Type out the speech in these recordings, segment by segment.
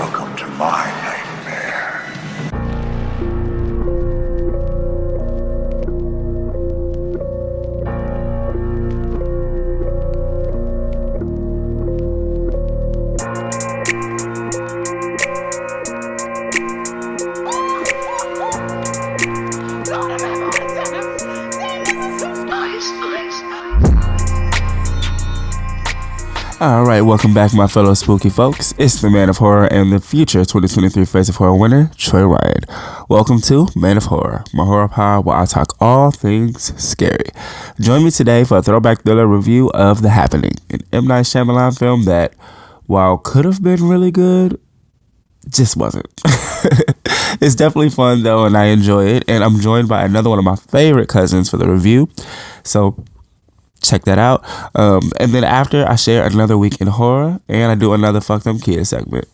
Welcome to my nightmare. Alright, welcome back my fellow spooky folks. It's the Man of Horror and the future 2023 Face of Horror winner, Troy Ryan. Welcome to Man of Horror, my horror pod where I talk all things scary. Join me today for a throwback thriller review of The Happening, an M. Night Shyamalan film that, while could have been really good, just wasn't. It's definitely fun though, and I enjoy it, and I'm joined by another one of my favorite cousins for the review. So check that out. And then after, I share another week in horror, and I do another Fuck Them Kids segment.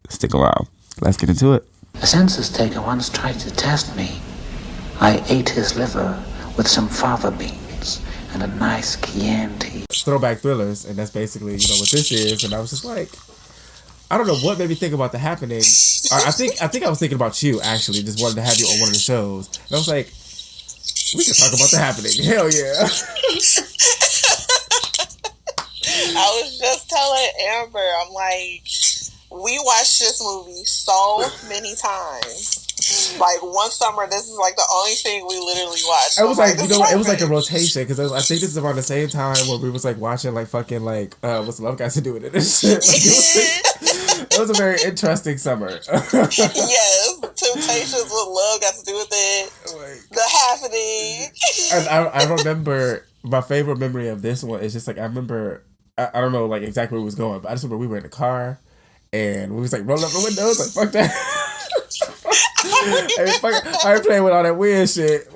Stick around. Let's get into it. A census taker once tried to test me. I ate his liver with some fava beans and a nice Chianti. Throwback thrillers, and that's basically, what this is. And I was just like, I don't know what made me think about The Happening. I think I was thinking about you, actually. Just wanted to have you on one of the shows. And I was like, we can talk about The Happening. Hell yeah. I was just telling Amber, I'm like, we watched this movie so many times. Like, one summer, this is like the only thing we literally watched. It was like, it was like a rotation, because I think this is around the same time when we was like watching like fucking like, what's Love Got to Do with it and shit. Like, it was a very interesting summer. Yes, Temptations with Love Got to Do with it. Like, The Happening. And I remember, my favorite memory of this one is just like, I remember, I don't know like exactly where we was going, but I just remember we were in the car and we was like rolling up the windows, like fuck that. I ain't playing with all that weird shit.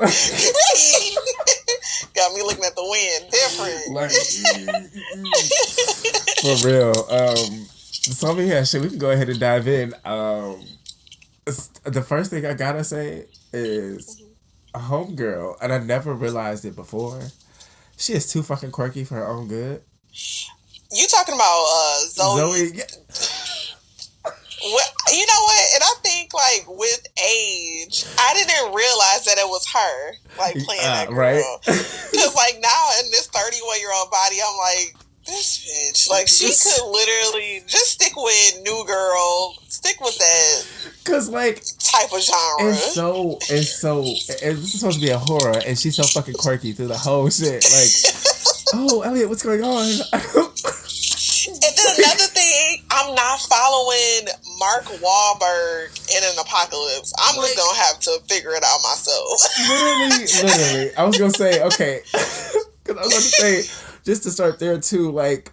Got me looking at the wind different. Like, for real. So yeah, shit, we can go ahead and dive in. The first thing I gotta say is a homegirl, and I never realized it before. She is too fucking quirky for her own good. You talking about Zoe? Yeah. Well, you know what? And I think, like, with age, I didn't realize that it was her, like, playing that girl. Right? Because, like, now in this 31-year-old body, I'm like, this bitch. Like, she could literally just stick with New Girl, stick with that. Because, like, type of genre. It's supposed to be a horror, and she's so fucking quirky through the whole shit. Like, oh, Elliot, what's going on? And then another thing, I'm not following Mark Wahlberg in an apocalypse. I'm just gonna have to figure it out myself. Literally. I was gonna say, okay, because I was gonna say, just to start there too, like,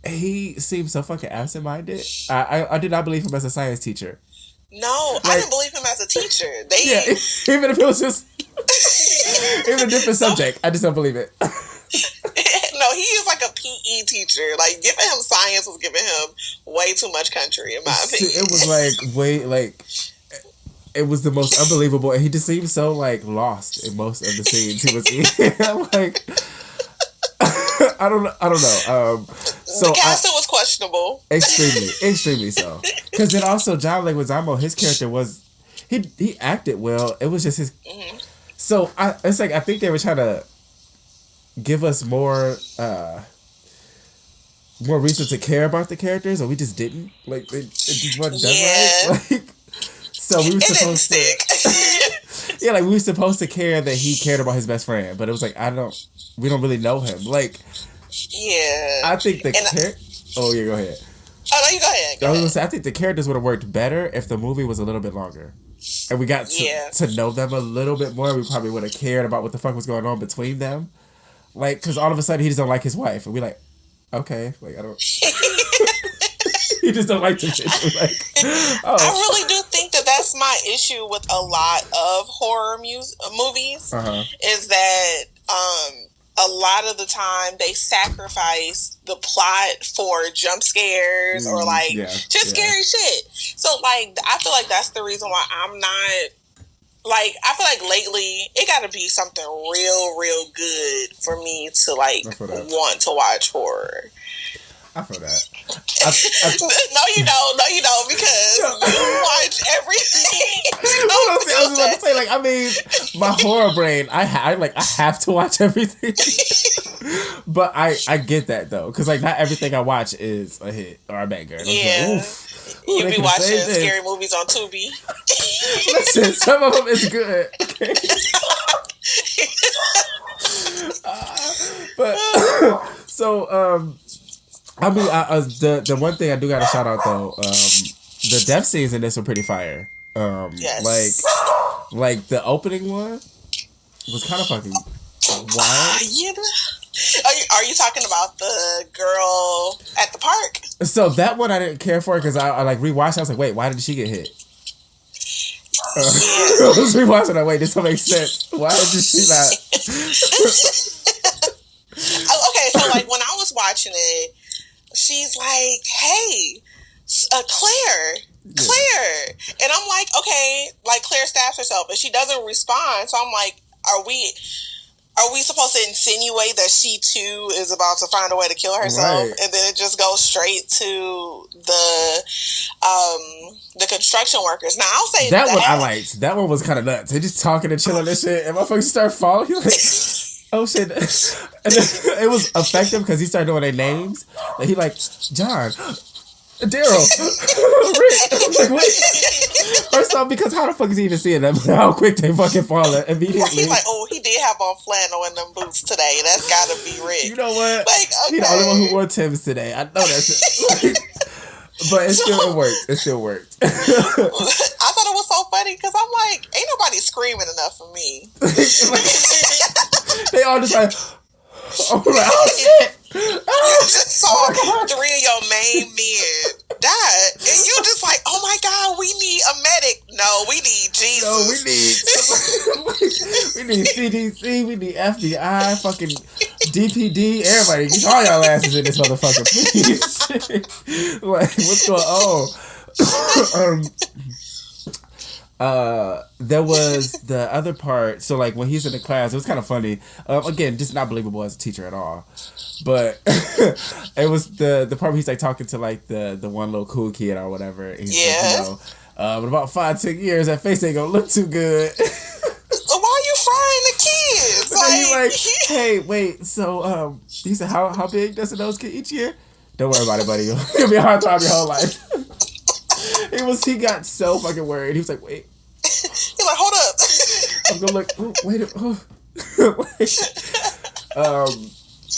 he seems so fucking absent-minded. I did not believe him as a science teacher. No, like, I didn't believe him as a teacher. Even if it was just even a different subject, I just don't believe it. No, he is like a PE teacher. Like, giving him science was giving him way too much country, in my opinion. It was it was the most unbelievable, and he just seemed so like lost in most of the scenes he was in. Like, I don't know. So the casting was questionable. Extremely so. Because then also John Leguizamo, his character was he acted well. It was just his. Mm-hmm. So it's like I think they were trying to give us more reason to care about the characters, and we just didn't. Like it just wasn't done right. Like, so we were supposed to. Yeah, like we were supposed to care that he cared about his best friend, but it was like we don't really know him. Like, yeah, I think the Oh yeah, go ahead. Oh no, you go ahead. I was gonna say, I think the characters would have worked better if the movie was a little bit longer, and we got to know them a little bit more. We probably would have cared about what the fuck was going on between them. Like, because all of a sudden he just don't like his wife, and we like, okay, like I don't. He just don't like the bitch. Like, oh. I really do think that that's my issue with a lot of horror movies. Is that a lot of the time they sacrifice the plot for jump scares or like scary shit. So like I feel like that's the reason why I'm not. Like, I feel like lately, it gotta be something real good for me to, like, want to watch horror. I feel that. No, you don't, because about to say, like, I mean, my horror brain, I have to watch everything. But I get that, though. Because, like, not everything I watch is a hit or a banger. And yeah. Like, oof, you be watching scary movies on Tubi. Listen, some of them is good. Okay. But, so, I mean, the one thing I do got to shout out, though, the death scenes in this are pretty fire. Yes. Like the opening one was kind of fucking wild. Yeah. Are you talking about the girl at the park? So that one I didn't care for because I like rewatched. I was like, wait, why did she get hit? I was rewatching. Wait, this don't make sense. Why did she not? Okay, so like when I was watching it, she's like, "Hey, Claire." And I'm like, okay, like Claire stabs herself and she doesn't respond. So I'm like, are we supposed to insinuate that she too is about to find a way to kill herself? Right. And then it just goes straight to the construction workers. Now I'll say that one I liked. That one was kind of nuts. They just talking and chilling and shit, and motherfuckers start falling. He like, oh shit! And it was effective because he started doing their names. And he like John. Daryl, Rick. I'm like, wait. First off, because how the fuck is he even seeing them? How quick they fucking fall immediately. He's like, oh, he did have on flannel in them boots today. That's gotta be Rick. You know what? Like, okay. He's the only one who wore Timbs today. I know that's it. But it still worked. It still worked. I thought it was so funny because I'm like, ain't nobody screaming enough for me. They all just like, oh shit. You just saw 3 of your main men die, and you just like, oh my god, we need a medic. No, we need Jesus. No, we need CDC, we need FBI, fucking DPD, everybody. Get all y'all asses in this motherfucker, please. Like, what's going on? There was the other part. So, like, when he's in the class, it was kind of funny. Again, just not believable as a teacher at all. But it was the part where he's like talking to like the one little cool kid or whatever. And he's like, you know, in about 5-10 years, that face ain't gonna look too good. Why are you frying the kids? But then he's like, hey, wait. So he said, how big does a nose get each year? Don't worry about it, buddy. It'll be a hard time your whole life. He got so fucking worried. He was like, wait. He's like, hold up. I'm gonna look. Oh, wait.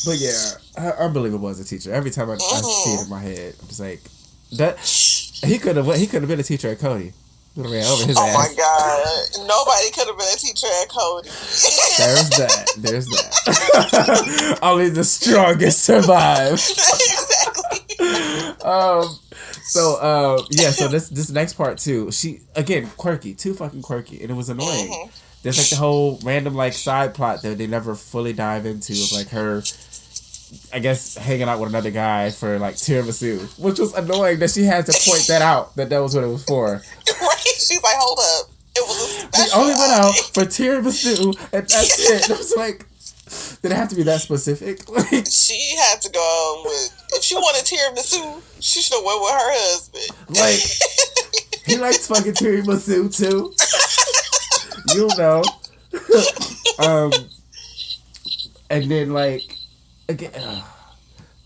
But yeah, unbelievable as a teacher. Every time I see it in my head, I'm just like, that. He could have been a teacher at Cody. Ran over his ass. My god, nobody could have been a teacher at Cody. There's that. Only the strongest survive. Exactly. So this next part too, she again quirky, too fucking quirky, and it was annoying. Mm-hmm. There's like the whole random like side plot that they never fully dive into of like her, I guess, hanging out with another guy for like tiramisu, which was annoying that she had to point that out that was what it was for. Right? She's like, hold up, it was a special. We only went out for tiramisu and that's it. It was like, did it have to be that specific? Like, she had to go with, if she wanted tiramisu, she should have went with her husband. Like, he likes fucking tiramisu too. You know. And then like, again,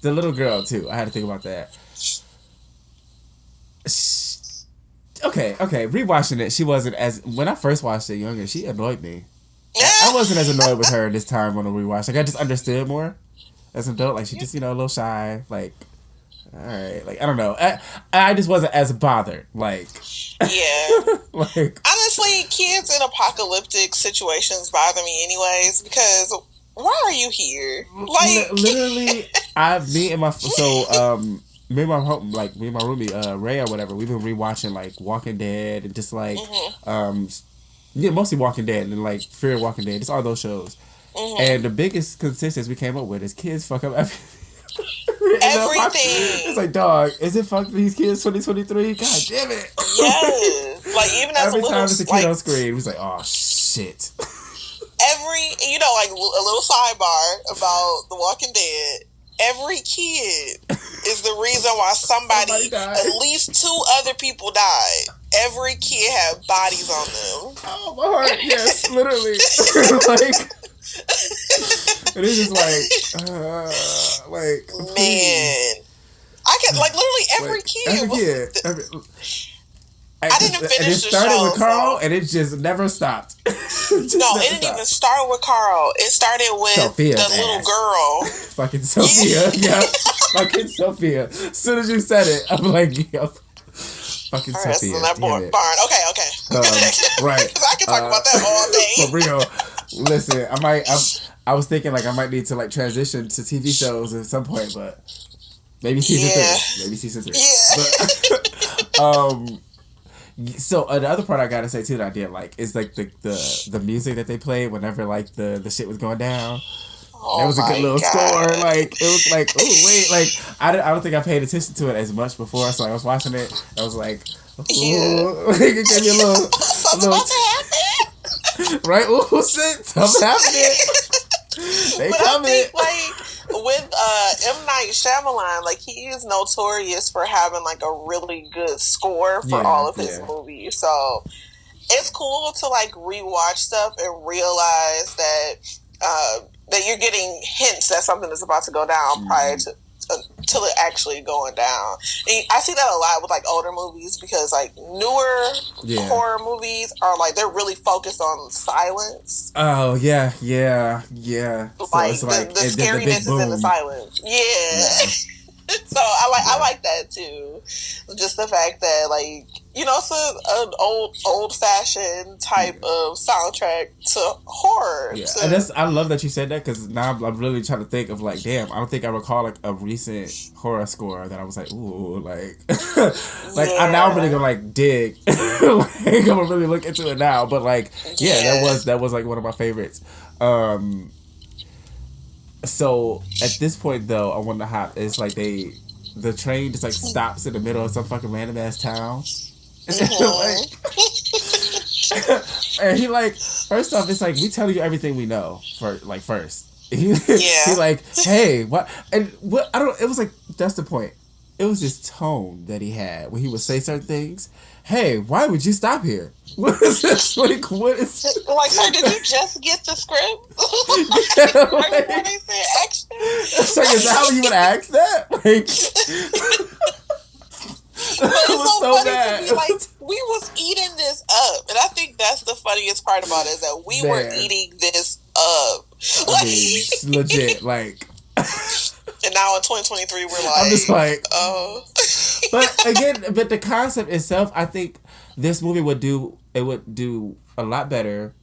the little girl too. I had to think about that. Okay. Rewatching it, she wasn't as, when I first watched it younger, she annoyed me. I wasn't as annoyed with her this time on the rewatch. Like, I just understood more as an adult. Like, she just, a little shy. Like, all right. Like, I don't know. I just wasn't as bothered. Like, yeah. Like, honestly, kids in apocalyptic situations bother me anyways because why are you here? Like, literally, me and my roomie Ray or whatever, we've been rewatching like Walking Dead and just like mostly Walking Dead and like Fear of Walking Dead. It's all those shows. Mm-hmm. And the biggest consistency we came up with is kids fuck up everything. It's like, dog, is it fuck these kids 2023? God damn it. Yes. Like, even as every a little, time there's a kid on screen, he's like, oh shit. Like a little sidebar about The Walking Dead. Every kid is the reason why somebody died. At least 2 other people died. Every kid had bodies on them. Oh, my heart. Yes, literally. Like, and it's just like, man. please. I can like literally every Like, kid. I didn't finish and it the started show, with Carl, so. and it just never stopped. No, it didn't even start with Carl. It started with Sophia's the little ass. girl. Fucking Sophia, yeah. Fucking Sophia. As soon as you said it, I'm like, yeah. Fucking Her ass is Sophia. in that Damn it. barn. Okay. Right. I can talk about that all day. For real. Listen, I was thinking like I might need to like transition to TV shows at some point, but maybe season 3. Maybe season 3. Yeah. But so the other part I gotta say too that I did like is like the music that they played whenever like the shit was going down. Oh, that was a good little God. score. Like it was like, oh wait, like I don't think I paid attention to it as much before. So I was watching it. I was like, ooh, it gave me a little, Something about to happen. right? Oh shit, something happening. They but coming. I think like with M. Night Shyamalan, like he is notorious for having like a really good score for all of his movies. So it's cool to like rewatch stuff and realize that that you're getting hints that something is about to go down prior to till it actually going down. And I see that a lot with like older movies because like newer horror movies are like they're really focused on silence. Oh yeah. So like it's like the scariness is in the silence. Yeah. So I like that too. Just the fact that like it's an old fashioned type of soundtrack to horror. Yeah, so, and I love that you said that because now I'm really trying to think of like, damn, I don't think I recall like a recent horror score that I was like, ooh, like, like now I'm really gonna like dig, like I'm gonna really look into it now. But like, that was like one of my favorites. So at this point though, I want to hop. It's like the train just like stops in the middle of some fucking random ass town. Like, and he like first off it's like we tell you everything we know first he like hey what and what I don't it was like that's the point. It was his tone that he had when he would say certain things. Hey, why would you stop here? What is this? Like, what is it? Like, sir, did you just get the script? Like, when they said action? So is that how you would ask that? Like, but it's was so funny bad. to me, like, we was eating this up. And I think that's the funniest part about it, is that we were eating this up. I mean, legit, like... And now in 2023, we're like... I'm just like... oh. But again, the concept itself, I think this movie would do a lot better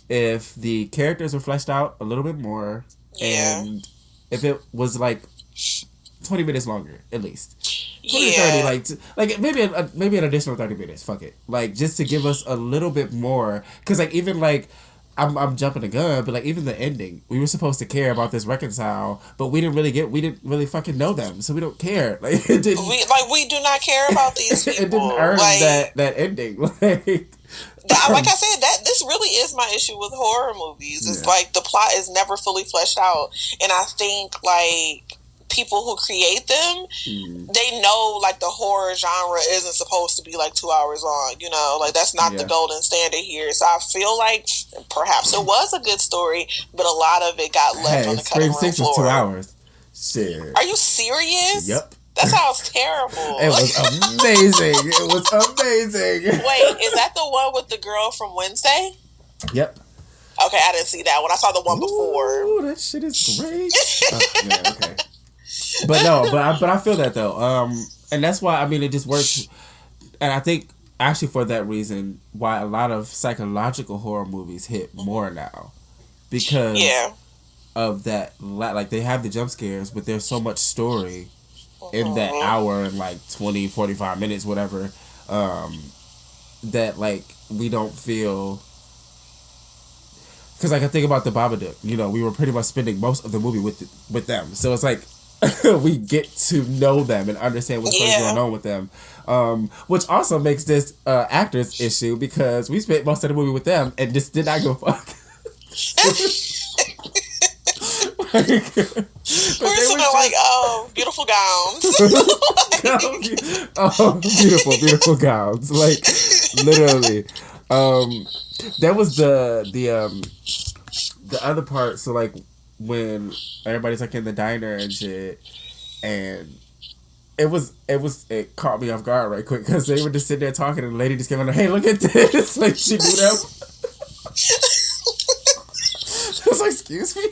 if the characters were fleshed out a little bit more. Yeah. And if it was like 20 minutes longer, at least. 20 to 30, like maybe an additional 30 minutes, fuck it. Like, just to give us a little bit more. Because, like, even, like, I'm jumping the gun, but, like, even the ending, we were supposed to care about this reconcile, but we didn't really fucking know them, so we don't care. Like, it didn't... We do not care about these people. It didn't earn that ending. Like I said, this really is my issue with horror movies. It's like, the plot is never fully fleshed out. And I think, like... people who create them, they know like the horror genre isn't supposed to be like 2 hours long, like that's not the golden standard here. So I feel like perhaps it was a good story, but a lot of it got left on the cutting room floor. 6 was 2 hours. Shit. Are you serious? Yep. That sounds terrible. It was amazing. It was amazing. Wait, is that the one with the girl from Wednesday? Yep. Okay, I didn't see that one. I saw the one before. Ooh, that shit is great. Oh, man, okay. But no, but I feel that though, and that's why I mean it just works, and I think actually for that reason why a lot of psychological horror movies hit more now, because of that, like they have the jump scares, but there's so much story in that hour and like 20, 45 minutes, whatever, that like we don't feel. Because like I think about the Babadook, we were pretty much spending most of the movie with them, so it's like. We get to know them and understand what's going on with them, which also makes this actors issue because we spent most of the movie with them and just did not give a fuck. We're sort like, beautiful gowns. Beautiful gowns, like literally. There was the other part. So like when everybody's like in the diner and shit, and it caught me off guard right quick because they were just sitting there talking and the lady just came on, hey, look at this. Like she knew them. I was like, excuse me.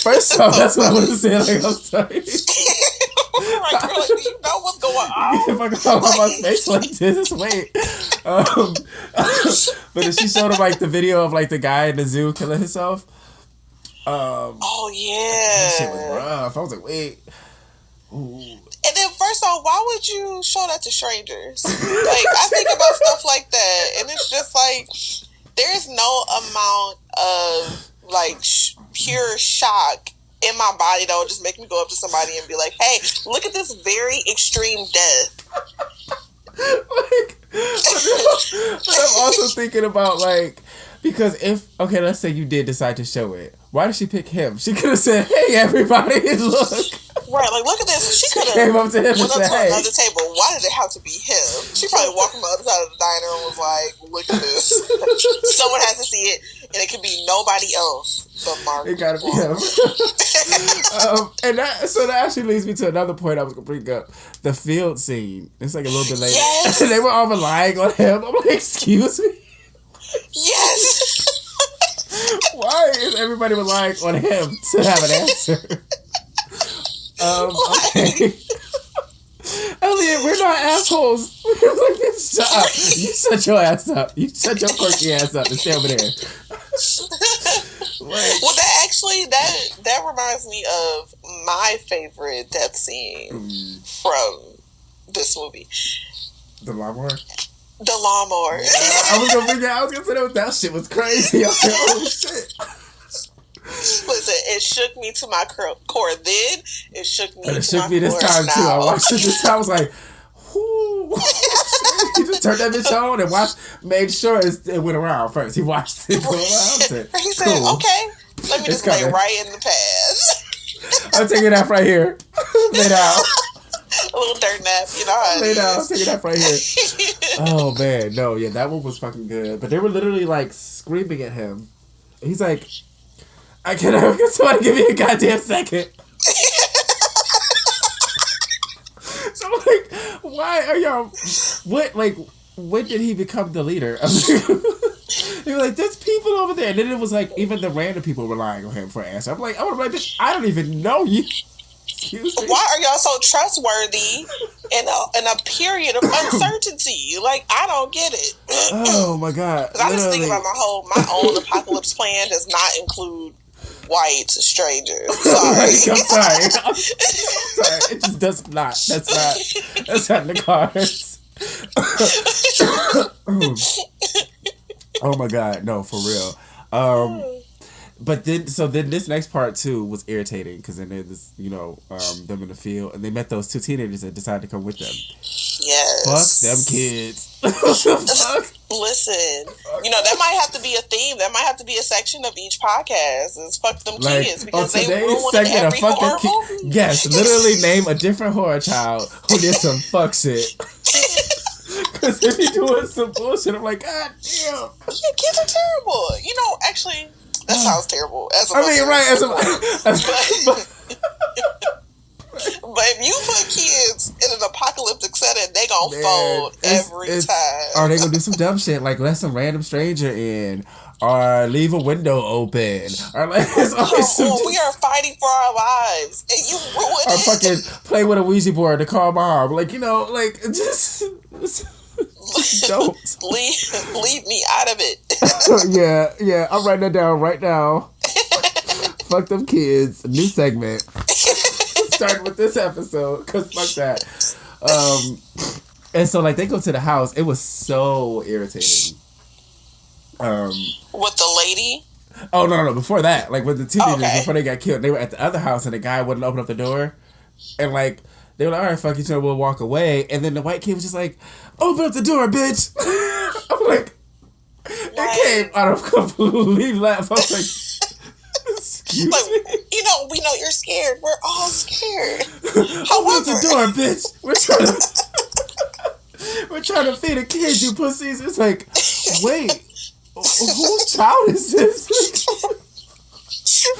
First off, that's what I want to say. Like, I'm sorry. Like, girl, like, do you know what's going on? If I go on my face like this, wait. But if she showed him like the video of like the guy in the zoo killing himself. Oh yeah, that shit was rough. I was like, wait. Ooh. And then first off, why would you show that to strangers? Like, I think about stuff like that, and it's just like there's no amount of like pure shock in my body that would just make me go up to somebody and be like, hey, look at this very extreme death. Like, but I'm also thinking about like, because okay, let's say you did decide to show it. Why did she pick him? She could have said, hey, everybody, look. Right, like, look at this. She could have came up to him went up and to said, another table. Why did it have to be him? She probably walked from the other side of the diner and was like, look at this. Someone has to see it, and it could be nobody else but Mark. It gotta be him. And that actually leads me to another point I was gonna bring up. The field scene. It's like a little bit later. Yes. They were all relying on him. I'm like, excuse me? Yes. Why is everybody relying on him to have an answer? Okay. Elliot, we're not assholes. Like, shut up. You shut your ass up. You shut your quirky ass up and stay over there. Well, that reminds me of my favorite death scene from this movie. The lawnmower? The lawnmower. Yeah, I was gonna say that shit was crazy. I was like, oh shit. Listen, it shook me to my core then. It shook me. And it shook me this time too. I watched it this time. I was like, whoo. He just turned that bitch on and made sure it went around first. He watched it go around. He said, cool. Okay, let me just lay right in the path. I'm taking that right here. Lay down. A little dirt nap, you know how it lay down, take it up right here. Oh man, no, yeah, that one was fucking good. But they were literally like screaming at him. He's like, I can't get somebody give me a goddamn second. So I'm like, why are y'all when did he become the leader? They were like, there's people over there. And then it was like even the random people relying on him for an answer. I'm like, bitch, I don't even know you. Excuse me. Why are y'all so trustworthy in a period of uncertainty? Like, I don't get it. Oh my god! I just think about my own apocalypse plan does not include white strangers. Sorry. I'm sorry. It just does not. That's not in the cards. Oh my god! No, for real. But then this next part too was irritating because then there's them in the field and they met those two teenagers that decided to come with them. Yes. Fuck them kids. Fuck. Listen, that might have to be a theme. That might have to be a section of each podcast. Is fuck them kids because they ruin every horror movie. Yes, literally name a different horror child who did some fuck shit. Because if you're doing some bullshit, I'm like, god damn. Yeah, kids are terrible. Actually. That sounds terrible. But if you put kids in an apocalyptic setting, they gonna fold every time. Or they gonna do some dumb shit like let some random stranger in, or leave a window open, or like it's always we are fighting for our lives, and you ruin it. Or fucking play with a Ouija board to call mom, just don't leave me out of it. Yeah. I'm writing that down right now. Fuck them kids. New segment. Starting with this episode, cause fuck that. And so they go to the house. It was so irritating. With the lady. Oh no! Before that, with the teenagers before they got killed, they were at the other house and the guy wouldn't open up the door, and they were like, all right, fuck each other, we'll walk away. And then the white kid was just like, open up the door, bitch. I'm like, it came out of complete laugh. I was like, excuse me. We know you're scared. We're all scared. Open up the door, bitch. We're trying to feed the kids, you pussies. It's like, wait, whose child is this?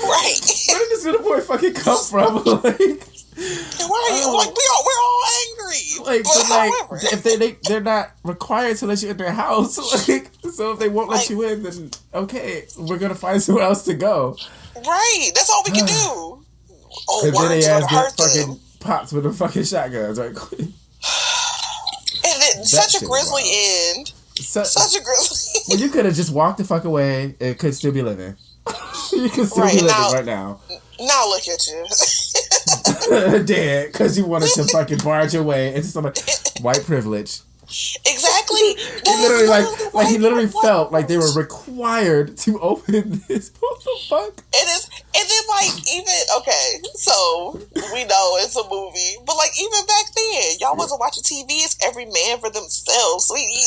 Right. Where did this little boy fucking come from? Like, right. Like we're all angry. Like, but however, if they're not required to let you in their house. Like, so if they won't let you in, then okay, we're gonna find somewhere else to go. Right. That's all we can do. Oh, and then they gonna hurt fucking them. pops with the fucking shotguns, right? And then such a grisly end. Such a grisly. Well, you could have just walked the fuck away and could still be living. You could still be living right now. Now look at you. Dead, because you wanted to fucking barge your way into some white privilege. Exactly. He literally felt like they were required to open this. What the fuck? And then okay, so we know it's a movie, but like even back then, y'all wasn't watching TV. It's every man for themselves, sweetie.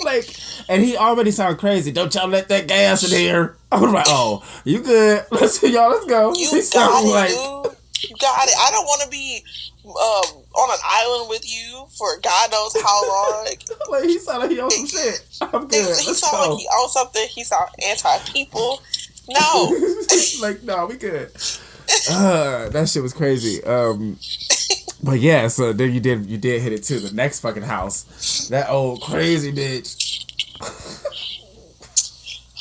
Like, and he already sounded crazy. Don't y'all let that gas in here. I was like, oh, you good? Let's go. You got it, dude. You got it. I don't want to be on an island with you for God knows how long. Like, he sounded like he owned some shit. I'm good. He sounded like he owned something. He sounded anti-people. No. Like, no, we good. That shit was crazy. But yeah, so then you did hit it too. The next fucking house. That old crazy bitch.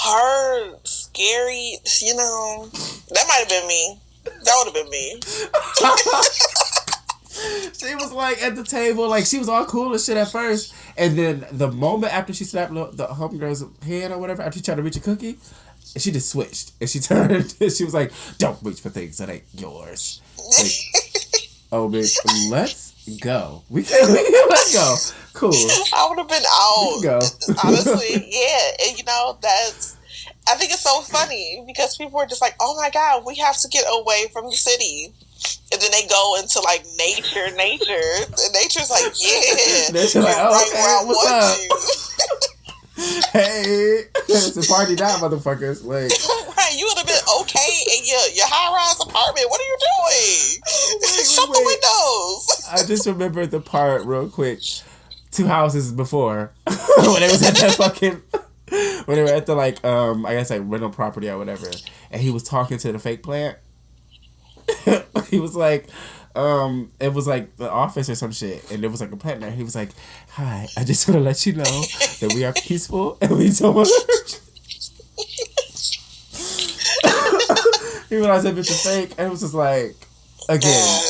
Her scary, that might have been me. That would have been me. She was like at the table, like she was all cool and shit at first, and then the moment after she slapped the homegirl's hand or whatever, after she tried to reach a cookie, she just switched and she turned and she was like, "Don't reach for things that ain't yours." Like, oh bitch, let's go. We can let's go. Cool. I would have been out. Go. Honestly, yeah, and I think it's so funny because people are just like, "Oh my God, we have to get away from the city." And then they go into like nature, and nature's like, "Yeah, nature's like, oh, right okay, where I what's want up? Hey, it's a party now, motherfuckers." Like, right, you would have been okay in your high-rise apartment. What are you doing? Shut the windows. I just remembered the part real quick. 2 houses before when they was at that fucking. When they were at the I guess rental property or whatever, and he was talking to the fake plant. He was like, it was like the office or some shit, and there was like a plant there. He was like, "Hi, I just want to let you know that we are peaceful and we don't want to hurt you." He realized that bitch was fake, and it was just like, again,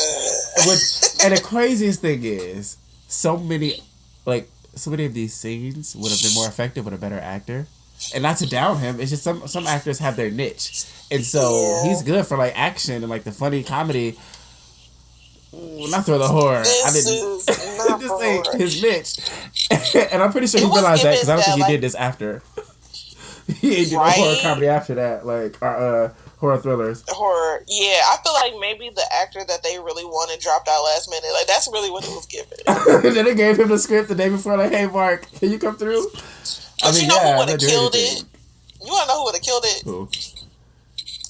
and the craziest thing is, so many of these scenes would have been more effective with a better actor. And not to down him, it's just some actors have their niche. And so he's good for action and the funny comedy. Ooh, not for the horror. This ain't his niche. And I'm pretty sure he realized that because I don't think he did this after. He ain't did no horror comedy after that, horror thrillers. Horror, yeah. I feel like maybe the actor that they really wanted dropped out last minute. That's really what it was given. Then they gave him the script the day before, "Hey, Mark, can you come through?" But who would have killed it? You want to know who would have killed it? Who?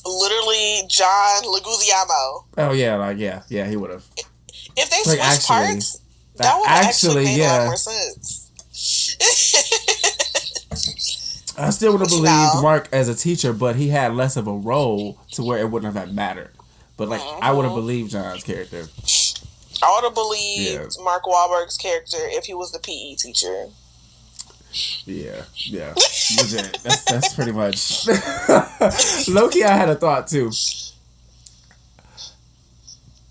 Literally, John Leguizamo. Oh yeah, he would have. If they switched parts, that would have actually made a lot more sense. I still would have believed Mark as a teacher, but he had less of a role to where it wouldn't have mattered. But I would have believed John's character. I would have believed Mark Wahlberg's character if he was the PE teacher. Yeah. Legit. That's pretty much. Low-key, I had a thought too.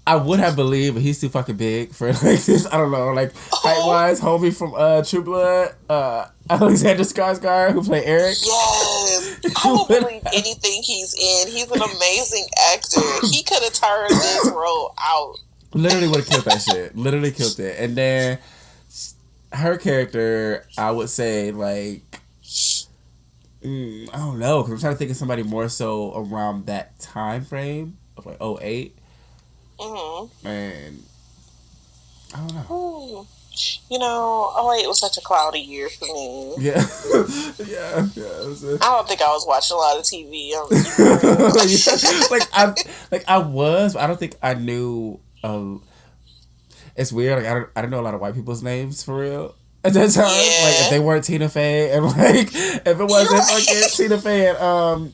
I would have believed, but he's too fucking big for this. I don't know, height-wise, homie from True Blood, Alexander Skarsgård, who played Eric. Yes, I will believe anything he's in. He's an amazing actor. He could have turned this role out. Literally would have killed that shit. Literally killed it. And then her character, I would say, I don't know, because I'm trying to think of somebody more so around that time frame of 2008. Mm-hmm. And I don't know. 2008 was such a cloudy year for me. Yeah. yeah. I don't think I was watching a lot of TV. I was, but I don't think I knew. It's weird. I didn't know a lot of white people's names for real. at that time. Like, if they weren't Tina Fey, and like, if it wasn't fucking Tina Fey and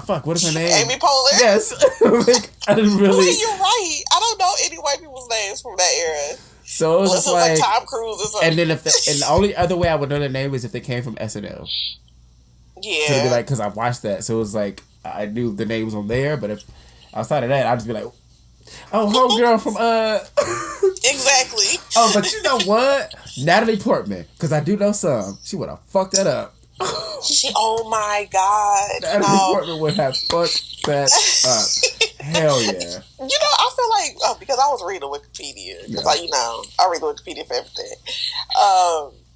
fuck, what is her name? Amy Poehler. Yes. Like, I didn't really. Wait, you're right. I don't know any white people's names from that era. So it was just like Tom Cruise or something. And then and the only other way I would know their name is if they came from SNL. Yeah. So it'd be like, because I watched that, so it was like I knew the names on there, but if outside of that, I'd just be like, oh, homegirl from Exactly. Oh, but you know what? Natalie Portman, because I do know some. She would have fucked that up. Oh my God. Natalie Portman would have fucked that up. Hell yeah. You know, I feel like, because I was reading Wikipedia, because I read Wikipedia for everything.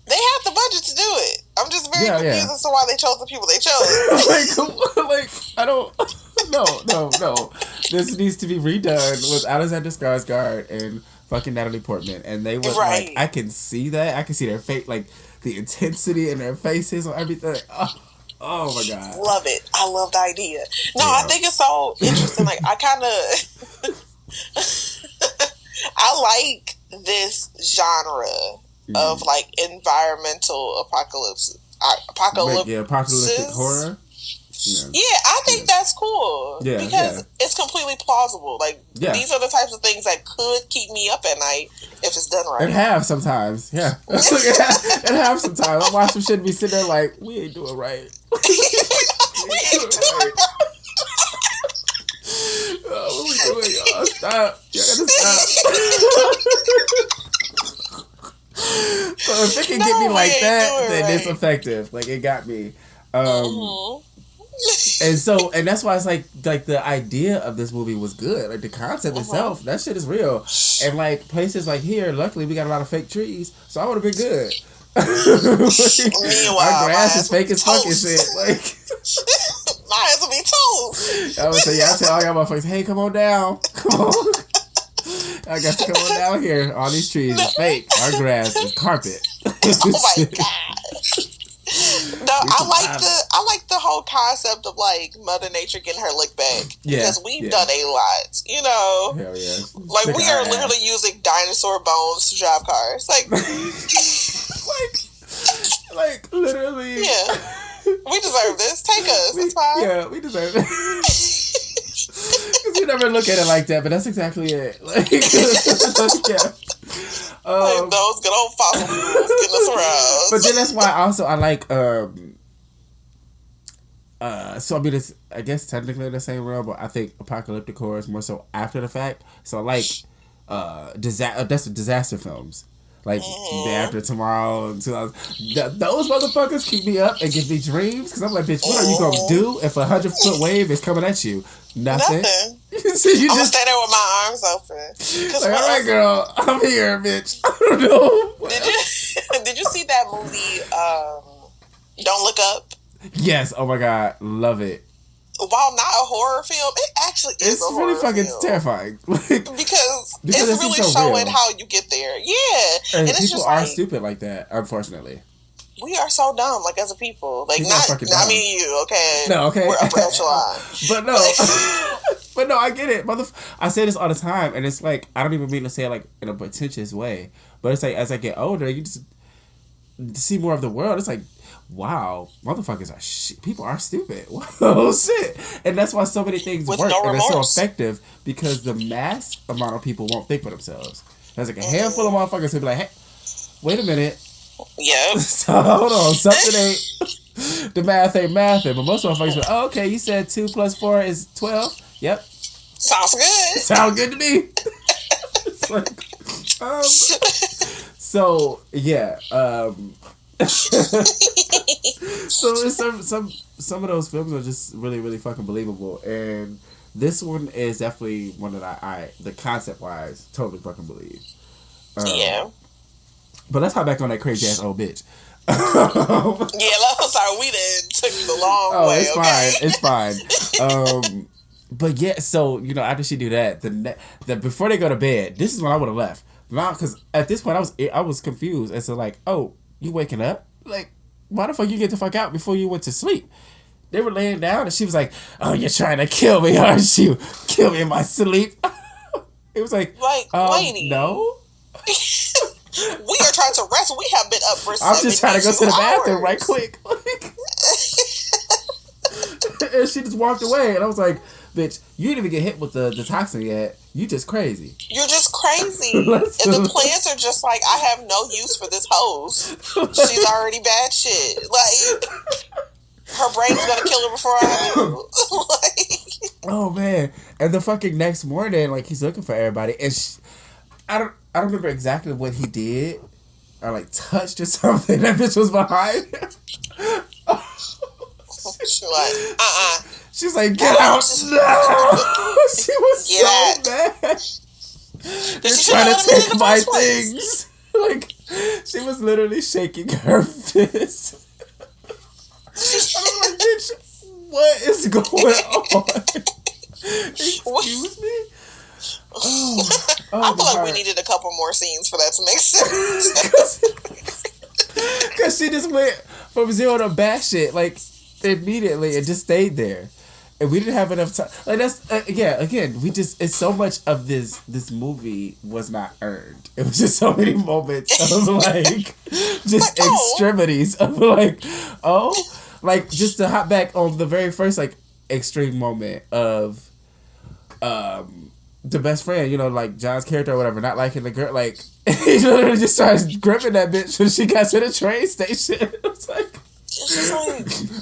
They had the budget to do it. I'm just very confused as to why they chose the people they chose. like, I don't. No. This needs to be redone with Alexander Skarsgård and fucking Natalie Portman, and they would like. I can see that. I can see their face, like the intensity in their faces or everything. Oh my God. Love it. I love the idea. No, I think it's so interesting. Like, I kind of, I like this genre of like environmental apocalyptic horror. Yeah, I think that's cool. Yeah, because it's completely plausible. Like, these are the types of things that could keep me up at night if it's done right. It have sometimes, yeah. It have sometimes. I watch some shit and be sitting there like, we ain't doing right. we ain't doing right. Oh, what we doing, y'all? Stop. Y'all gotta stop. So if it can get me like that, then it's effective. Like, it got me. And that's why it's like the idea of this movie was good. Like, the concept itself, that shit is real. And like places like here, luckily we got a lot of fake trees, so I would have been good. Meanwhile, our grass is fake as fuck and shit. Like, my ass will be toast. I would say, I tell all y'all motherfuckers, hey, come on down, come on. I got to come on down here. All these trees are fake. Our grass is carpet. Oh my God. No, I like the whole concept of like Mother Nature getting her lick back. Because we've done a lot, you know. Hell yeah. Like, we are literally using dinosaur bones to drive cars. Like literally. Yeah. We deserve this. Take us. It's fine. Yeah, we deserve it. You never look at it like that, but that's exactly it. Like, yeah. Those good old fossil fuels getting us around. But then that's why also I like so I mean it's I guess technically in the same realm, but I think apocalyptic horror is more so after the fact. So I like that's the disaster films. Like Day After Tomorrow and 2000. Those motherfuckers keep me up and give me dreams because I'm like, bitch, what are you gonna do if a 100-foot wave is coming at you? Nothing. So I'm gonna stay there with my arms open. Like, all right, girl, I'm here, bitch. I don't know. Did you see that movie? Don't Look Up. Yes. Oh my God, love it. While not a horror film, it actually is a horror film. It's really fucking terrifying. because it's really so showing how you get there. Yeah. And it's people just are stupid like that, unfortunately. We are so dumb, like, as a people. Like, not me and you, okay? No, okay. We're upper echelon. But no. But no, I get it. I say this all the time, and it's like, I don't even mean to say it like in a pretentious way, but it's like, as I get older, you just see more of the world. It's like, wow, motherfuckers are people are stupid. Oh shit. And that's why so many things work and they're so effective, because the mass amount of people won't think for themselves. There's like a handful of motherfuckers who be like, hey, wait a minute. Yeah. So hold on, something ain't the math ain't mathing. But most motherfuckers be like, oh, okay, you said 2 + 4 is 12. Yep. Sounds good. Sounds good to me. It's like, so yeah, so some of those films are just really, really fucking believable, and this one is definitely one that I the concept wise totally fucking believe. Yeah. But let's hop back on that crazy ass old bitch. I'm sorry, we done took the long way. It's fine. But yeah, so you know, after she do that, the before they go to bed, this is when I would have left. Now, because at this point I was confused as to like, oh, you waking up? Like, why the fuck you get the fuck out before you went to sleep? They were laying down and she was like, oh, you're trying to kill me, aren't you? Kill me in my sleep. It was like, lady. No. We are trying to rest. We have been up for 7 I'm just trying to go to the bathroom right hours. quick. And she just walked away, and I was like, "Bitch, you didn't even get hit with the toxin yet. You just crazy. You're just crazy." And the plants are just like, I have no use for this hose. She's already bad shit. Like, her brain's gonna kill her before I do. Like, oh man! And the fucking next morning, like he's looking for everybody, and I don't remember exactly what he did, or like touched or something. That bitch was behind him. she's like, She's like, get out! No! She was Get out. so mad. You're she trying to should've let him in take the my first place. things. Like, she was literally shaking her fist. I'm like, bitch, what is going on? Excuse me? Oh, I feel like we God. needed a couple more scenes for that to make sense. Because she just went from 0 to batshit, like, immediately and just stayed there. And we didn't have enough time. Like, that's, again, we just, it's so much of this movie was not earned. It was just so many moments of, like, just extremities of, like, like, just to hop back on the very first, like, extreme moment of, the best friend, you know, like John's character or whatever, not liking the girl, like he literally just starts gripping that bitch when she got to the train station. It was like,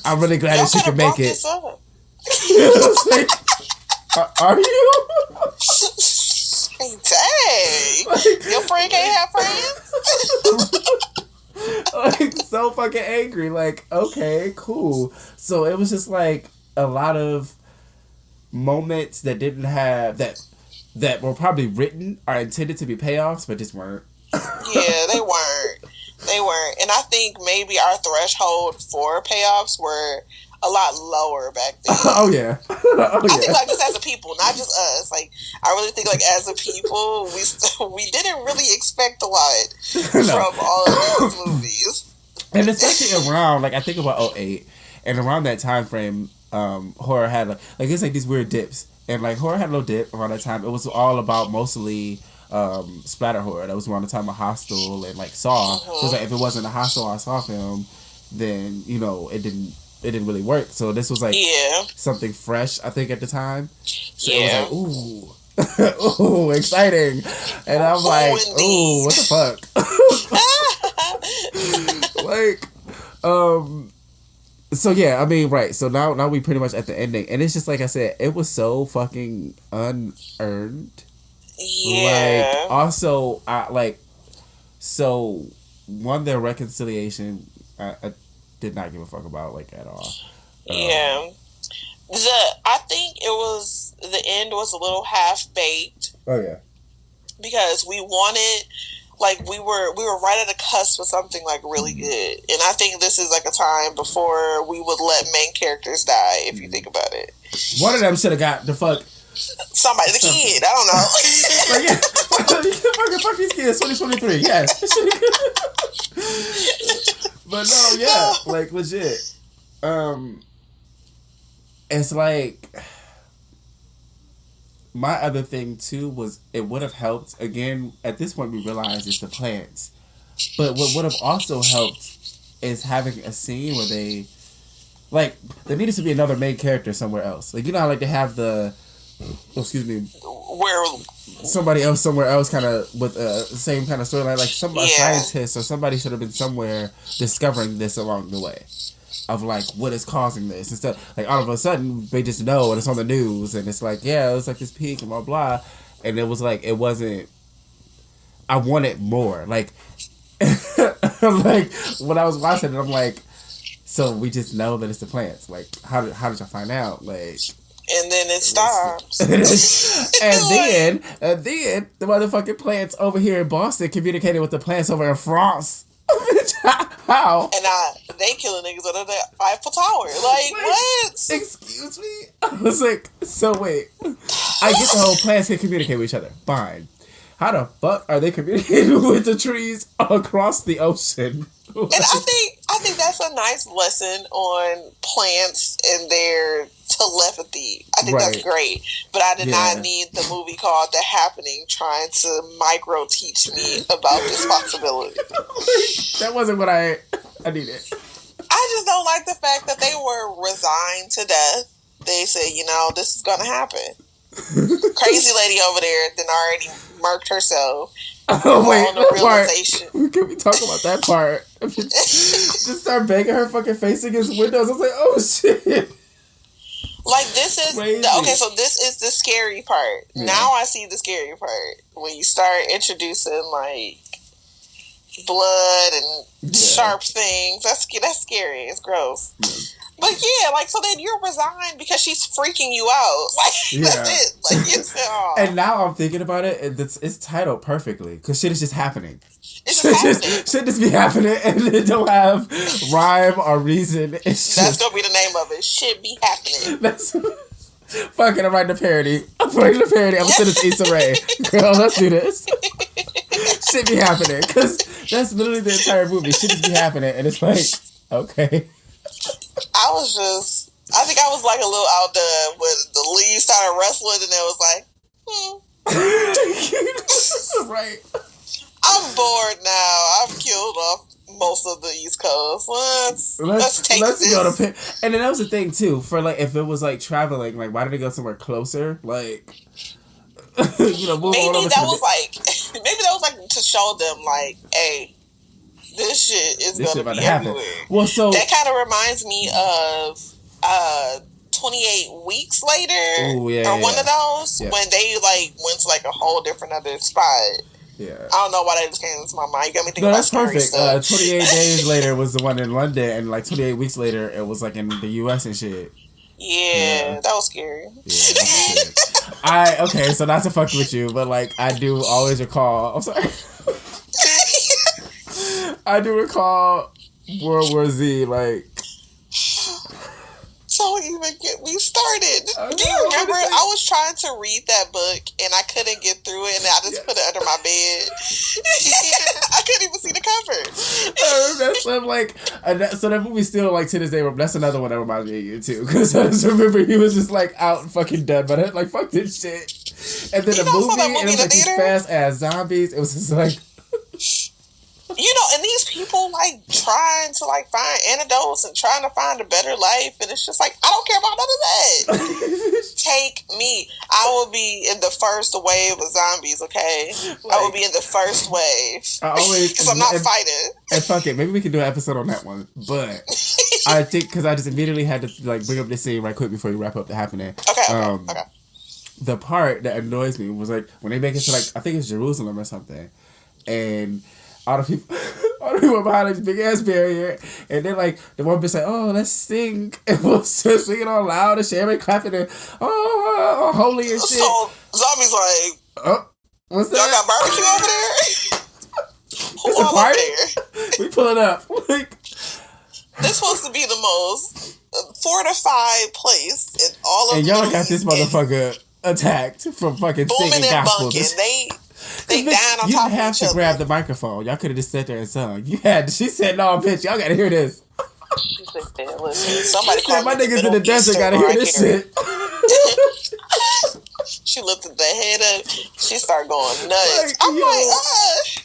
I'm really glad that she can make it. It's like, are you? Dang, your friend can't have friends. Like so fucking angry. Like, okay, cool. So it was just like a lot of moments that didn't have that were probably written or intended to be payoffs, but just weren't. Yeah, they weren't. And I think maybe our threshold for payoffs were a lot lower back then. Oh yeah. I think like just as a people, not just us. Like I really think like as a people, we didn't really expect a lot from all of these movies. And especially around, like I think about 2008 and around that time frame, horror had like it's like these weird dips. And like horror had a little dip around that time. It was all about mostly splatter horror. That was around the time of Hostel and like Saw. So it's like if it wasn't a Hostel or a Saw film, then you know it didn't really work. So this was like something fresh, I think, at the time. So it was like, ooh, exciting. And I'm like, ooh, what the fuck? Like, so yeah, I mean, right. So now we pretty much at the ending, and it's just like I said, it was so fucking unearned. Yeah. Like also, so one, their reconciliation, I did not give a fuck about like at all. Yeah. I think it was the end was a little half baked. Oh yeah. Because we wanted. Like we were right at the cusp of something like really good, and I think this is like a time before we would let main characters die. If you think about it, one of them should have got the fuck somebody, the kid. I don't know. Like, yeah, fuck these kids. 2023, yes. But no, yeah, like legit. It's like. My other thing too was it would have helped. Again, at this point we realize it's the plants, but what would have also helped is having a scene where there needed to be another main character somewhere else. Like you know how like they have where somebody else somewhere else kind of with the same kind of storyline. Like a scientist or somebody should have been somewhere discovering this along the way. Of like what is causing this instead, like all of a sudden they just know and it's on the news and it's like it was like this peak and blah blah, and it was like it wasn't. I wanted more, like, like when I was watching it, I'm like, so we just know that it's the plants. Like how did y'all find out? Like, and then it stops, and then the motherfucking plants over here in Boston communicated with the plants over in France. How? And they killing niggas under the Eiffel Tower. Like what? Excuse me? I was like, so wait. I get the whole plants can communicate with each other. Fine. How the fuck are they communicating with the trees across the ocean? And I think I think that's a nice lesson on plants and their telepathy. I think that's great. But I did not need the movie called The Happening trying to micro teach me about this possibility. That wasn't what I needed. I just don't like the fact that they were resigned to death. They said, this is going to happen. Crazy lady over there then already murked herself. Oh, wait, that part. Can we talk about that part? Just start banging her fucking face against windows. I was like, oh, shit. Like, this is... Okay, so this is the scary part. Yeah. Now I see the scary part. When you start introducing, like, blood and sharp things. That's scary. It's gross. Yeah. But yeah, like, so then you're resigned because she's freaking you out. Like, that's it. Like, it's And now I'm thinking about it, it's titled perfectly because shit is just happening. It's just happening. Shit just be happening and it don't have rhyme or reason. That's gonna be the name of it. Shit be happening. Fucking, I'm writing a parody. I'm gonna send it to Issa Rae. Girl, let's do this. Shit be happening because that's literally the entire movie. Shit just be happening and it's like, okay. I think I was like a little outdone when the leaves started rustling and it was like, Right. I'm bored now. I've killed off most of the East Coast. Let's take this. Go to and then that was the thing too, for like if it was like traveling, like why did it go somewhere closer? Like maybe that was like to show them like, hey, this shit is going to be everywhere. Well, so that kind of reminds me of 28 Weeks Later, one of those when they like went to like a whole different other spot. Yeah, I don't know why that just came into my mind. You got me thinking about scary perfect. Stuff. 28 Days Later was the one in London, and like 28 Weeks Later, it was like in the U.S. and shit. Yeah, that was scary. Yeah, okay, so not to fuck with you, but like I do always recall. I'm sorry. I do recall World War Z, like. Don't even get me started. Do you remember? I was trying to read that book and I couldn't get through it, and I just put it under my bed. I couldn't even see the cover. So that movie still like to this day. That's another one that reminds me of you too, because I just remember he was just like out and fucking dead, but like fuck this shit. And then the movie, and it was like these fast ass zombies. It was just like. And these people like trying to like find antidotes and trying to find a better life, and it's just like, I don't care about none of that. Take me. I will be in the first wave of zombies, okay? Like, I will be in the first wave. Because I'm not fighting. And fuck it, maybe we can do an episode on that one. But I think, because I just immediately had to like bring up this scene right quick before you wrap up the happening. Okay. The part that annoys me was like when they make it to like, I think it's Jerusalem or something, and all the people behind this big ass barrier, and then like the one bitch like, oh, let's sing, and we'll start singing all loud and shit, everybody clapping and holy and shit. So zombies like, what's that? Y'all got barbecue over there? It's a party. We pull it up. This supposed to be the most fortified place in all of. And y'all got this motherfucker attacked from fucking singing gospel. They down on top of each other. You didn't have to grab the microphone. Y'all could have just sat there and sung. She said, no, bitch, y'all gotta hear this. She said, listen, somebody said, my niggas in the desert gotta hear this shit. She lifted the head up. She started going nuts. I'm like,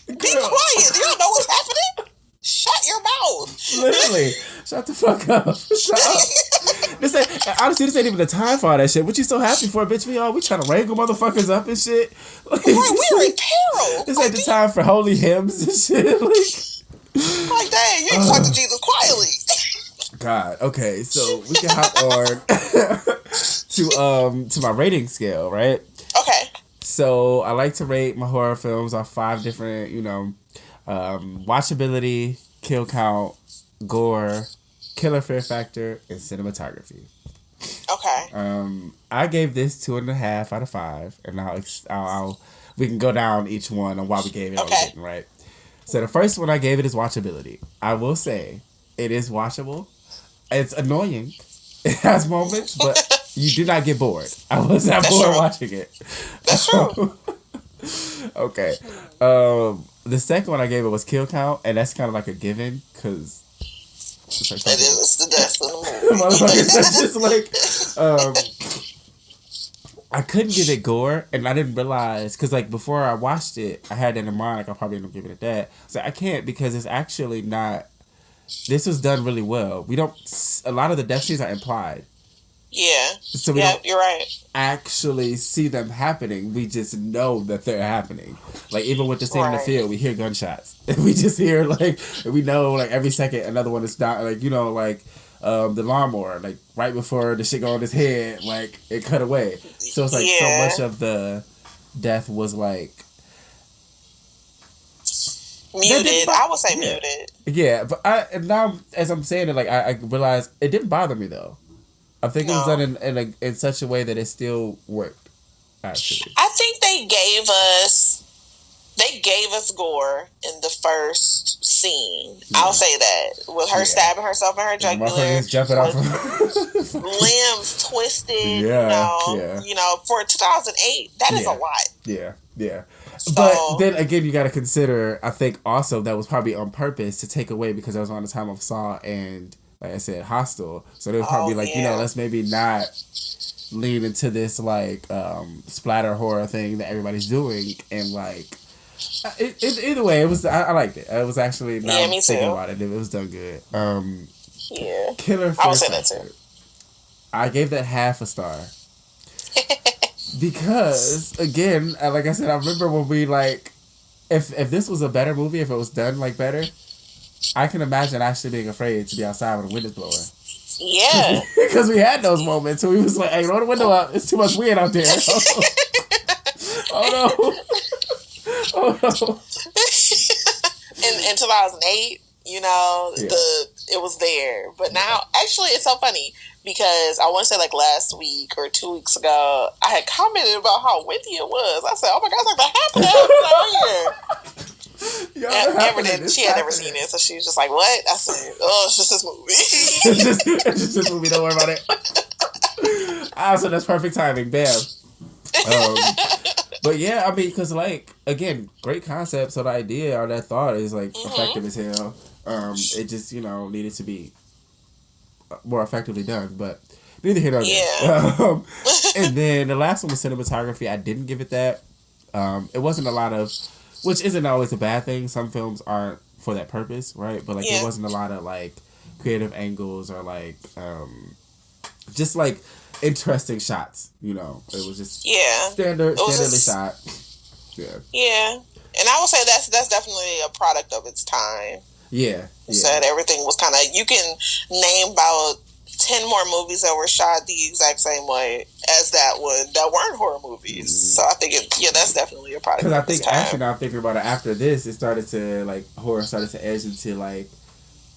be quiet. Do y'all know what's happening? Shut your mouth. Literally. Shut the fuck up. Shut up. Honestly, this ain't even the time for all that shit. What you so happy for, bitch? We trying to wrangle motherfuckers up and shit. Like, we're in peril. This ain't the time for holy hymns and shit. Like dang, you ain't talk to Jesus quietly. God, okay, so we can hop on to my rating scale, right? Okay. So I like to rate my horror films off 5 different, watchability, kill count, gore, killer fear factor, and cinematography. Okay. I gave this 2.5 out of 5, and I'll we can go down each one on why we gave it. Okay. Right. So the first one I gave it is watchability. I will say it is watchable. It's annoying. It has moments, but you do not get bored. I was not bored watching it. That's true. Okay. The second one I gave it was kill count, and that's kind of like a given because It's like it is. It's the death of the movie. That's just like, I couldn't give it gore, and I didn't realize, because like before I watched it, I had it in mind, like I'll probably end up giving it that. So I can't, because it's actually not. This was done really well. We don't. A lot of the death scenes are implied. Yeah. So we don't you're right. actually see them happening. We just know that they're happening. Like even with the scene in the field, we hear gunshots. And we just hear like, we know like every second another one is dying. Like, you know, like the lawnmower, like right before the shit go on his head, like it cut away. So it's like so much of the death was like muted. I would say muted. Yeah, but now as I'm saying it, like I realize it didn't bother me though. I think it was done in such a way that it still worked. Actually, I think they gave us gore in the first scene. Yeah. I'll say that, with her stabbing herself in her jugular, jumping off limbs twisted. Yeah, you know, for 2008, that is a lot. Yeah. So, but then again, you got to consider. I think also that was probably on purpose to take away, because that was on the time of Saw and, like I said, Hostel. So they were probably you know, let's maybe not lean into this like splatter horror thing that everybody's doing, and like either way, it was I liked it. It was actually not thinking about it. It was done good. Killer. I would say that too. I gave that half a star. Because again, like I said, I remember when we like, if this was a better movie, if it was done like better, I can imagine actually being afraid to be outside when the wind is blowing. Yeah, because we had those moments where we was like, "Hey, roll the window up. It's too much wind out there." Oh no! Oh no! In 2008, you know, it was there, but now actually it's so funny. Because I want to say like last week or 2 weeks ago, I had commented about how windy it was. I said, "Oh my God, it's like the happening out here." She had never seen it, so she was just like, "What?" I said, "Oh, it's just this movie." it's just this movie. Don't worry about it. So that's perfect timing. Bam. But yeah, I mean, because like again, great concept. So the idea or that thought is like effective as hell. It just needed to be more effectively done, but neither here nor there. And then the last one was cinematography. I didn't give it that. It wasn't a lot of, which isn't always a bad thing. Some films aren't for that purpose, right? But like it wasn't a lot of like creative angles or like just like interesting shots. You know, it was just standardly shot. Yeah, and I would say that's definitely a product of its time. Yeah. Said everything was kind of, you can name about 10 more movies that were shot the exact same way as that one that weren't horror movies. So I think that's definitely a product. Because I think actually now I'm thinking about it, after this, it started to like horror started to edge into like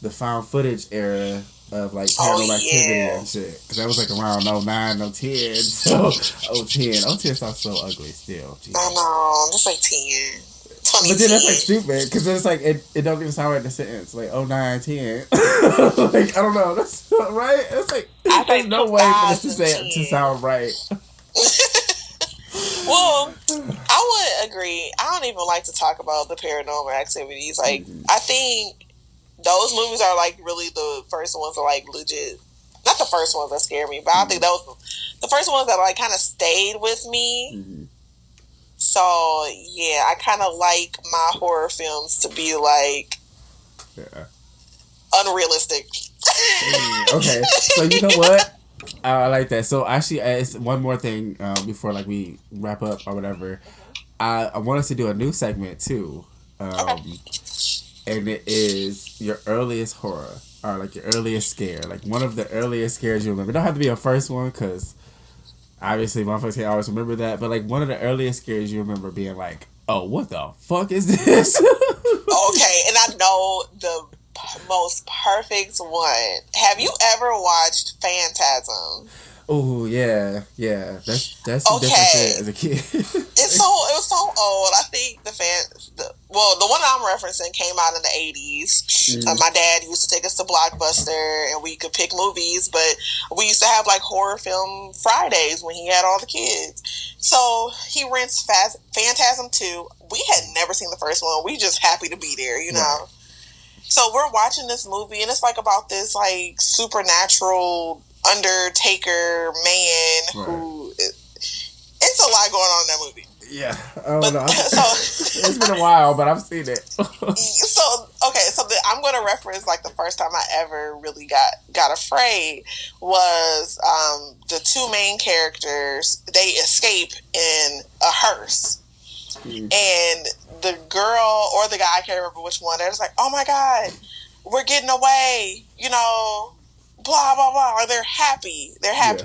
the found footage era of like Paranormal Activity and shit. Because that was like around 09, 010. So 010 sounds so ugly still. Jesus. I know, just like 10. But then that's like stupid, because it's like it don't even sound right in the sentence, like 09, 10. Like I don't know, that's right. It's like there's no way for this to sound right. Well, I would agree. I don't even like to talk about the Paranormal Activities. Like I think those movies are like really the first ones that like legit. Not the first ones that scare me, but I think those the first ones that like kind of stayed with me. Mm-hmm. So, yeah, I kind of like my horror films to be, like, unrealistic. Okay, so you know what? I like that. So, actually, it's one more thing before, like, we wrap up or whatever. I want us to do a new segment, too. And it is your earliest horror, or, like, your earliest scare. Like, one of the earliest scares you remember. It don't have to be a first one, because obviously, motherfuckers can't always remember that, but like one of the earliest scares you remember being like, "Oh, what the fuck is this?" Okay, and I know the most perfect one. Have you ever watched Phantasm? Oh yeah. That's some different shit as a kid. It was so old. I think the one I'm referencing came out in the 80s. Mm-hmm. My dad used to take us to Blockbuster, and we could pick movies. But we used to have like horror film Fridays when he had all the kids. So he rents Phantasm 2. We had never seen the first one. We just happy to be there, you know. So we're watching this movie, and it's like about this like supernatural Undertaker man who. It's a lot going on in that movie. Yeah. Oh no. It's been a while, but I've seen it. I'm going to reference like the first time I ever really got afraid was the two main characters. They escape in a hearse. And the girl or the guy, I can't remember which one, they're just like, oh my God, we're getting away, you know, blah, blah, blah. Or they're happy. Yeah.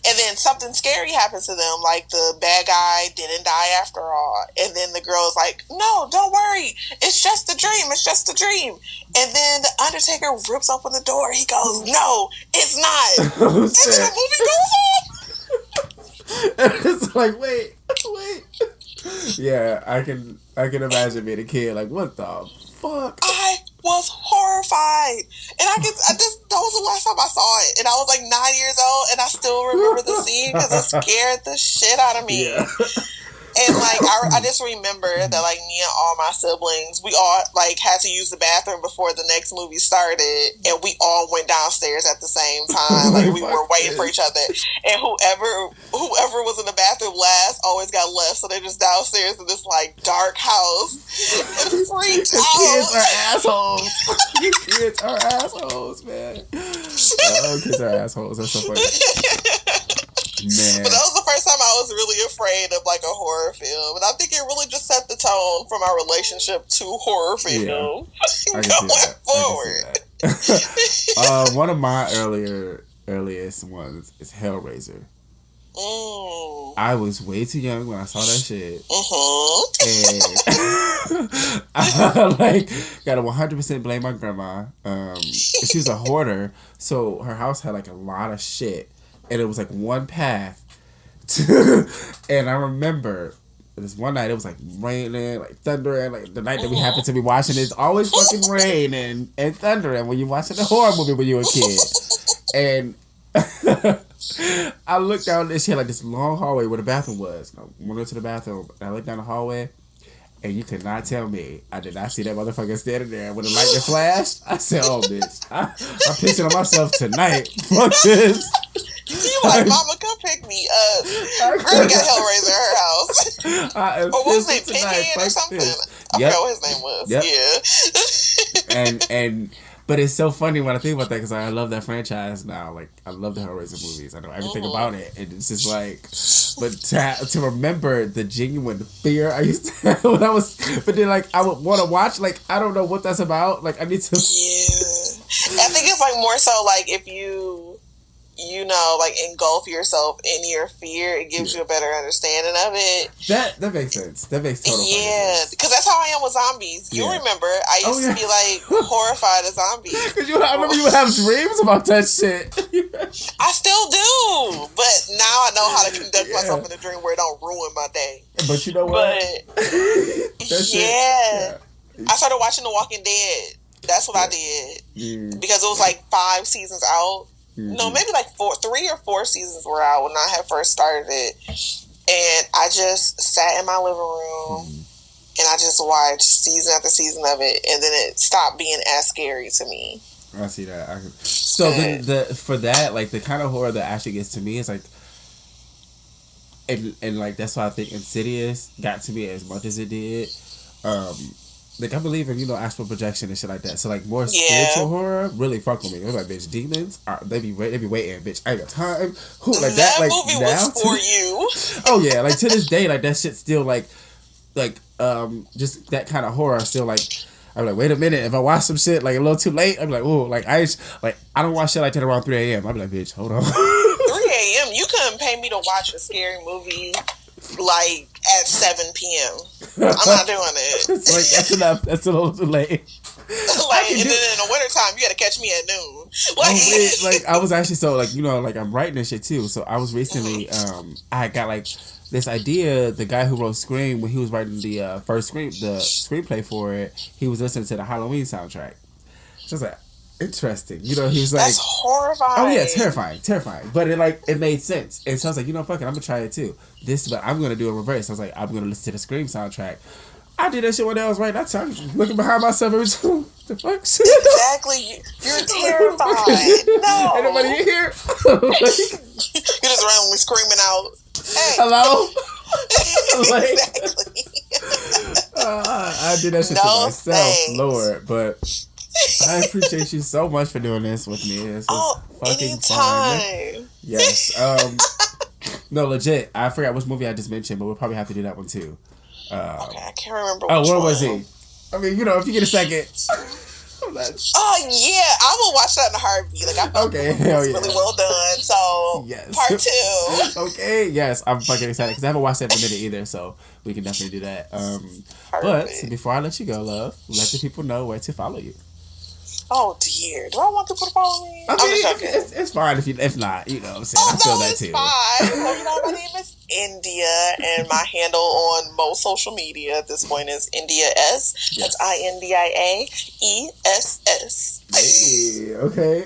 And then something scary happens to them, like the bad guy didn't die after all. And then the girl is like, no, don't worry. It's just a dream. It's just a dream. And then the Undertaker rips open the door. He goes, no, it's not. And then the movie goes on. It's like, wait. Yeah, I can imagine being a kid. Like, what the fuck? I was horrified, and that was the last time I saw it, and I was like 9 years old, and I still remember the scene because it scared the shit out of me. Yeah. And like I just remember that like me and all my siblings, we all like had to use the bathroom before the next movie started, and we all went downstairs at the same time. Like we were waiting for each other, and whoever was in the bathroom last always got left. So they're just downstairs in this like dark house and freaked out. Kids are assholes. Kids are assholes, man. Oh, kids are assholes. That's so funny. Man. But that was the first time I was really afraid of like a horror film, and I think it really just set the tone for my relationship to horror film going forward. One of my earliest ones is Hellraiser. I was way too young when I saw that shit, and I like gotta 100% blame my grandma. She was a hoarder, so her house had like a lot of shit. And it was like one path. And I remember this one night it was like raining, like thundering. Like the night that we happened to be watching, it's always fucking raining and thundering when you're watching a horror movie when you're a kid. And I looked down this shit like this long hallway where the bathroom was. I went into the bathroom and I looked down the hallway, and you could not tell me I did not see that motherfucker standing there with a light that flashed. I said, "Oh, bitch, I'm pissing on myself tonight. Fuck this." You like, mama, come pick me up. Granny got Hellraiser at her house. Or what was it, Pinhead or something? I forgot what his name was. Yeah. But it's so funny when I think about that because I love that franchise now. Like, I love the Hellraiser movies. I know everything about it. And it's just like, but to remember the genuine fear I used to have when I was, but then like, I would want to watch, like, I don't know what that's about. Like, I need to. Yeah. I think it's like more so like if you like engulf yourself in your fear, it gives you a better understanding of it. That makes sense. That makes total sense. Yeah, because that's how I am with zombies. You remember, I used to be like horrified of zombies. I remember you would have dreams about that shit. I still do, but now I know how to conduct myself in a dream where it don't ruin my day. But you know what? I started watching The Walking Dead. That's what I did because it was like 5 seasons out. No, maybe like 3 or 4 seasons were out when I had first started it. And I just sat in my living room and I just watched season after season of it. And then it stopped being as scary to me. I see that. So for that, like the kind of horror that actually gets to me is like, and like that's why I think Insidious got to me as much as it did. Like I believe in astral projection and shit like that. So like more spiritual horror really fuck with me. They're like, bitch, demons they be waiting, bitch. I ain't got time. Who like that? Like movie now was for you. Oh yeah, like to this day, like that shit still like just that kind of horror still like. I'm like, wait a minute. If I watch some shit like a little too late, I'm like, oh, like I don't watch shit like that around 3 a.m. I'm like, bitch, hold on. 3 a.m. You couldn't pay me to watch a scary movie like at 7 p.m. I'm not doing it. It's like that's enough. That's a little too late. And then in the wintertime, you got to catch me at noon. Like I was actually like I'm writing this shit too. So I was recently I got like this idea. The guy who wrote Scream, when he was writing the screenplay for it, he was listening to the Halloween soundtrack. So I was like, interesting. He was like, that's horrifying. Oh yeah, terrifying. But it made sense. And so I was like, fuck it, I'm gonna try it too. But I'm gonna do a reverse. I was like, I'm gonna listen to the Scream soundtrack. I did that shit when I was right. That's looking behind myself every time. The fuck? Exactly. You're terrified. No. Ain't nobody in here? You're just randomly screaming out, hey. Hello? Exactly. I did that shit to myself, Lord. But I appreciate you so much for doing this with me. This was fucking fun. Yes. No, legit. I forgot which movie I just mentioned, but we'll probably have to do that one too. Okay, I can't remember. What was he? I mean, if you get a second. Yeah, I will watch that in a heartbeat. Like, I thought it was really well done. So, yes. Part 2. Okay, yes, I'm fucking excited because I haven't watched that in a minute either, so we can definitely do that. But before I let you go, love, let the people know where to follow you. Oh dear, do I want people to follow me? I mean, it's fine if not. You know what I'm saying? I feel that too. Fine. Well, my name is India, and my handle on most social media at this point is India S. That's INDIAESS. Hey, okay.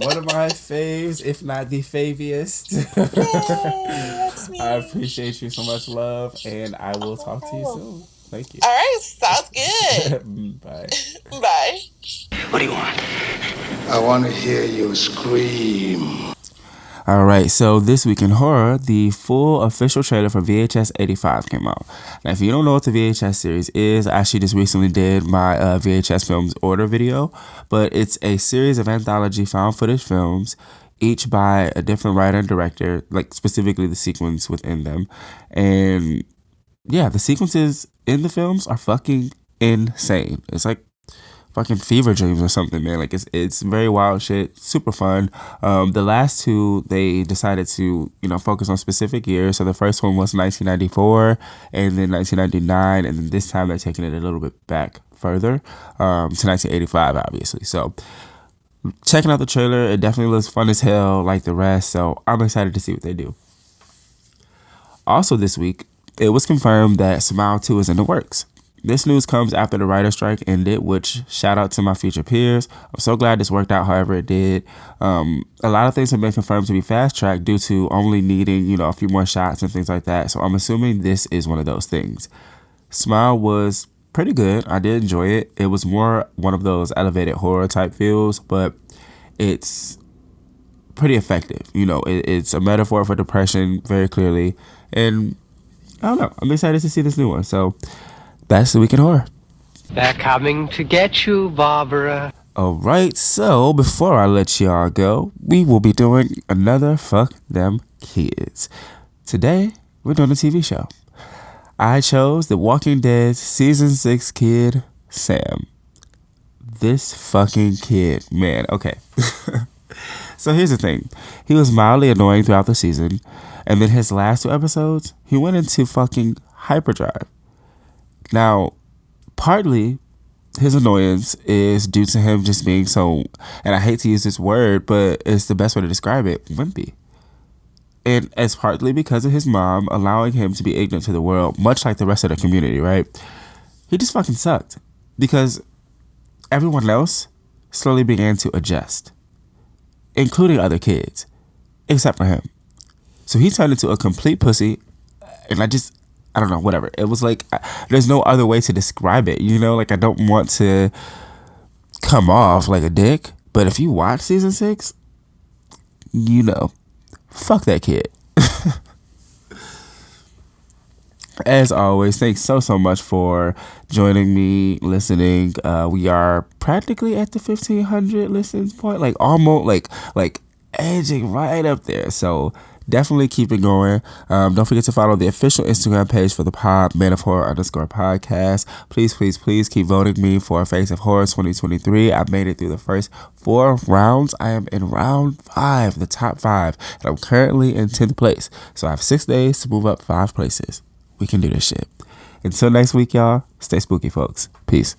One of my faves, if not the faviest. That's me. I appreciate you so much, love, and I will talk to you soon. Thank you. All right, sounds good. Bye. Bye. What do you want? I want to hear you scream. All right, so this week in horror, the full official trailer for VHS 85 came out. Now, if you don't know what the VHS series is, I actually just recently did my VHS films order video, but it's a series of anthology found footage films, each by a different writer and director, like specifically the sequence within them. And yeah, the sequences in the films are fucking insane. It's like fucking fever dreams or something, man. Like it's very wild shit, super fun. The last two, they decided to focus on specific years. So the first one was 1994, and then 1999, and then this time they're taking it a little bit back further to 1985, obviously. So checking out the trailer, it definitely looks fun as hell, like the rest. So I'm excited to see what they do. Also this week, it was confirmed that Smile 2 is in the works. This news comes after the writer's strike ended, which shout out to my future peers. I'm so glad this worked out however it did. A lot of things have been confirmed to be fast-tracked due to only needing, a few more shots and things like that. So I'm assuming this is one of those things. Smile was pretty good. I did enjoy it. It was more one of those elevated horror type feels, but it's pretty effective. It's a metaphor for depression very clearly. And I don't know. I'm excited to see this new one. So that's the week in horror. They're coming to get you, Barbara. All right. So before I let y'all go, we will be doing another Fuck Them Kids. Today, we're doing a TV show. I chose The Walking Dead Season 6 kid, Sam. This fucking kid, man. Okay. So here's the thing. He was mildly annoying throughout the season. And then his last 2 episodes, he went into fucking hyperdrive. Now, partly his annoyance is due to him just being so, and I hate to use this word, but it's the best way to describe it, wimpy. And it's partly because of his mom allowing him to be ignorant to the world, much like the rest of the community, right? He just fucking sucked. Because everyone else slowly began to adjust, including other kids, except for him. So he turned into a complete pussy, and I don't know, whatever. It was like, there's no other way to describe it, Like, I don't want to come off like a dick, but if you watch season 6, fuck that kid. As always, thanks so much for joining me, listening. We are practically at the 1,500 listens point, like almost, like edging right up there. So definitely keep it going. Don't forget to follow the official Instagram page for the pod, _podcast. Please keep voting me for Face of Horror 2023. I made it through the first 4 rounds. I am in round 5, the top 5, and I'm currently in 10th place. So I have 6 days to move up 5 places. We can do this shit. Until next week, y'all, stay spooky, folks. Peace.